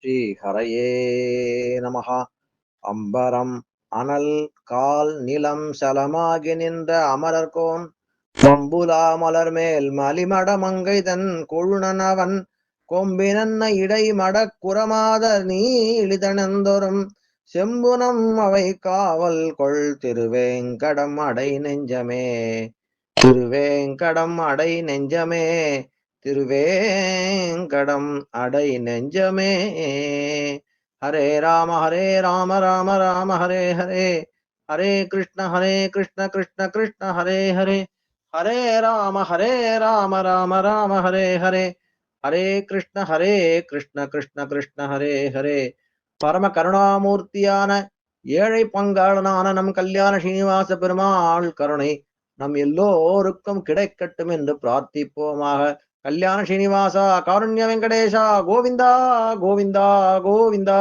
ஸ்ரீ ஹரயே நமஹ. அம்பரம் அனல் கால் நிலம் சலமாகி நின்ற அமரர்கோன் வம்புலா மலர் மேல் மலிமட மங்கை தன் கொழுனவன் கொம்பினன்ன இடை மடக்குறமாதர் நீளிதனந்தொரும் செம்புனம் அவை காவல் கொள் திருவேங்கடம் அடை நெஞ்சமே. திருவேங்கடம் அடை நெஞ்சமே. திருவேங்கடம் அடை நெஞ்சமே. ஹரே ராம ராம ராம ஹரே ஹரே. ஹரே கிருஷ்ண கிருஷ்ண கிருஷ்ண ஹரே ஹரே. ஹரே ராம ராம ஹரே ஹரே. ஹரே கிருஷ்ண கிருஷ்ண கிருஷ்ண ஹரே ஹரே. பரம கருணாமூர்த்தியான ஏழை பங்காளனான நம் கல்யாண ஸ்ரீனிவாச பெருமாள் கருணை நம் எல்லோருக்கும் கிடைக்கட்டும் என்று பிரார்த்திப்போமாக. கல்யாண ஸ்ரீனிவாசா, காருண்ய வெங்கடேஷா, கோவிந்தா கோவிந்தா கோவிந்தா.